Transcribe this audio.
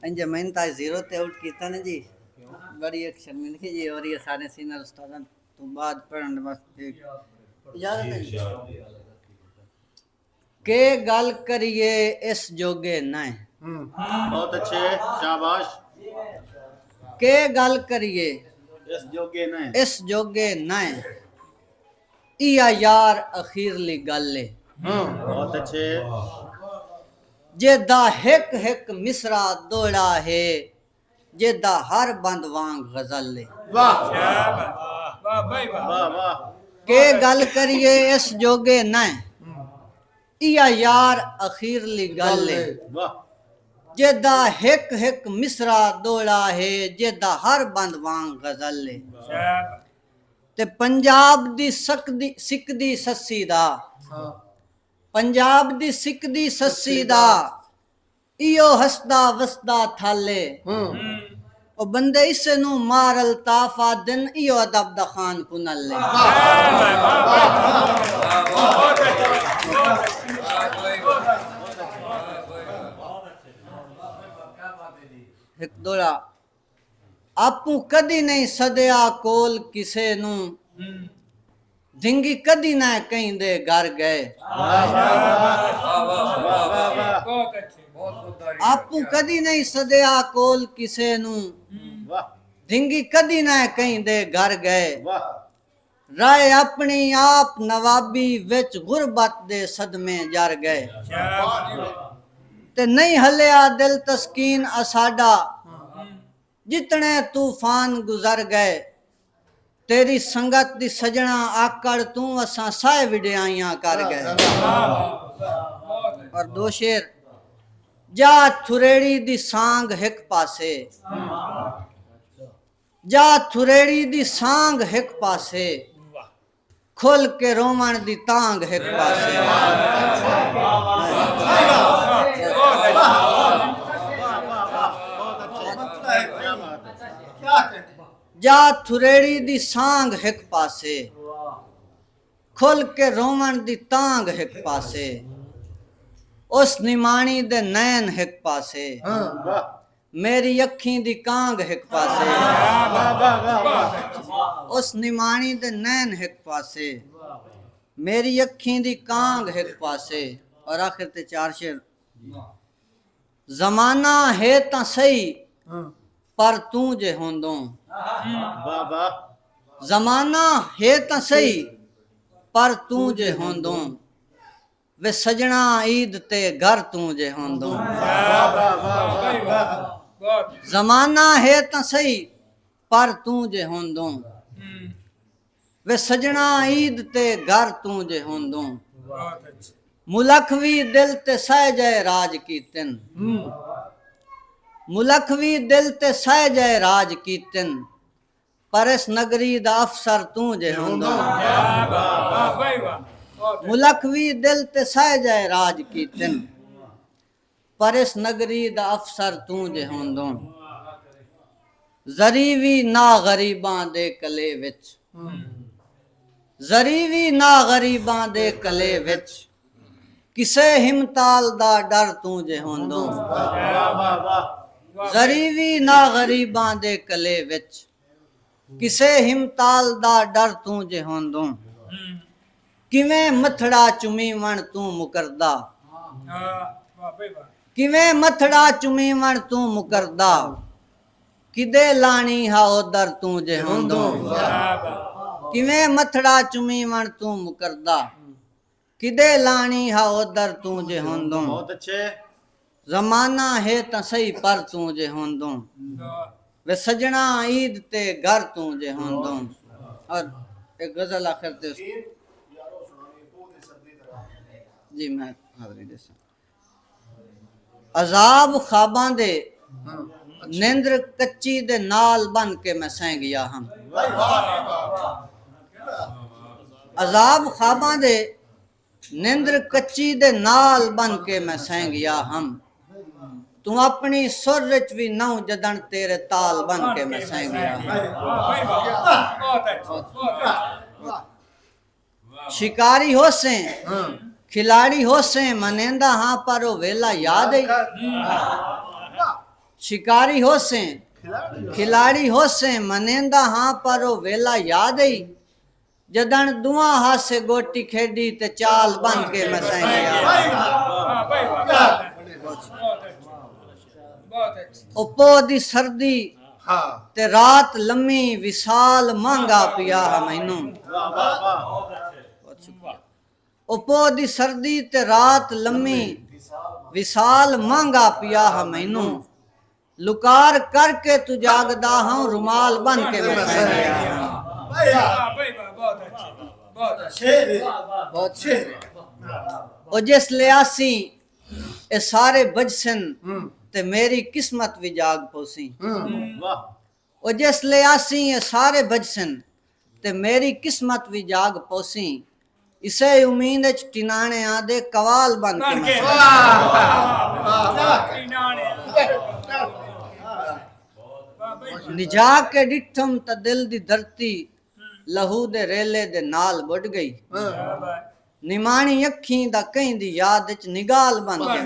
अंजे मैंने ता जीरो ते आउट कीता ना जी बड़ी एक शर्मिंदगी जी और ये सारे सीनियर उस्ताद तो बाद पढ़न वास्ते इजाजत है जी के गल करिए इस जोगे ना बहुत अच्छे शाबाश के गल करिए इस जोगे ना ना इया यार अखीरली गल है बहुत अच्छे जेदा हिक हिक मिसरा दौड़ा है जेदा हर बंद वांग गजल है वाह वाह भाई वाह वाह के गल करिए इस जोगे ना इया यार अखीरली गल है वाह जेदा हिक हिक मिसरा दौड़ा है जेदा हर बंद वांग गजल है ते पंजाब दी सिकदी सस्सी दा पंजाब दी सिकदी सस्सी दा इयो हसदा वसदा थाले ओ बंदे इसे नु मारल ताफा दिन इयो अदब दा खान कुनल एक दोड़ा आपू कदी नहीं सदया कोल किसे नु धिंगी कदी ना कहीं दे घर गए आपू कदी नहीं सदया कोल किसे नु धिंगी कदी ना कहीं दे घर गए राय अपनी आप नवाबी विच गुरबत दे सदमे जर गए ते नहीं हलिया दिल तस्कीन असाडा जितने तूफान गुजर गए तेरी संगत दी सजना आकड़ तू असा साए विडियाइयां कर गए और दो शेर जा थुरेड़ी दी सांग हिक पासे जा थुरेड़ी दी सांग हिक पासे खुल के रोमन दी तांग हिक पासे जा थुरेड़ी दी सांग हिक पासे खुल के रोमन दी तांग हिक पासे उस निमाणी दे नैन हिक पासे मेरी अखी दी कांग हिक पासे उस निमाणी दे नैन हिक पासे मेरी अखी दी कांग हिक पासे और आखिर ते चार शेर जमाना है ता सही पर तू जे होंदो जमाना है ता सही पर तू जे होंदो वे सजना ईद ते घर तू जे होंदो जमाना है ता सही पर तू जे होंदो वे सजना ईद ते घर तू जे होंदो मुलख भी दिल ते सह जाए राज कीतन मुलख भी दिल ते सह जाए राज कीतन पर इस नगरी दा अफसर तू जे होंदो मुलख भी दिल ते सह जाए राज कीतन पर इस नगरी दा अफसर तू जे होंदो जरी भी ना गरीबां दे कले विच जरी भी ना गरीबां दे कले विच किसे हिमताल दा डर तू जे होंदो जरी भी ना गरीबां दे कले विच किसे हिमताल दा डर तू जे होंदो किवें मथड़ा चुमी वण तू मुकरदा किवें मथड़ा चुमी वण तू मुकरदा किदे लाणी हा उधर तू जे होंदो किवें मथड़ा चुमी वण तू मुकरदा किदे लाणी हा उधर तू जे होंदो बहुत अच्छे जमाना है ता सही पर तू जे होंदो वे सजना ईद ते घर तू जे होंदो और एक गजल आखिर ते जी मैं हाजरी दे अजाब ख्वाबां दे निंद्र कच्ची दे नाल बन के मैं सह गया हम अजाब ख्वाबां दे निंद्र कच्ची दे नाल बन के मैं सह गया हम तू अपनी सुर विच भी नौ जदन तेरे ताल बन के मैं सह गया शिकारी हो से खिलाड़ी हो से मनेंदा हाँ पर वो वेला याद है शिकारी होसे खिलाड़ी होसे मनेंदा हाँ पर वो वेला याद ही जदन दुआ हासे गोटी खेडी ते चाल बन के मैं सही गया उपो दी सर्दी ते रात लम्मी विशाल मांगा पिया मैनू उपो दी सर्दी ते रात लम्मी विशाल मांगा पिया मैनू लुकार करके तू जागदा हूं रुमाल बन के मैं सही गया बहुत ओ जिस लियासी ए सारे बजसन ते मेरी किस्मत भी जाग पोसी ओ जिस लियासी ए सारे बजसन ते मेरी किस्मत भी जाग पोसी इसे उम्मीद च टिनाने आदे कवाल बन के निजा के डिठम त दिल दी धरती लहू दे रेले दे नाल बुड़ गई निमाणी अखीं दा कहीं दी याद च निगाल बन के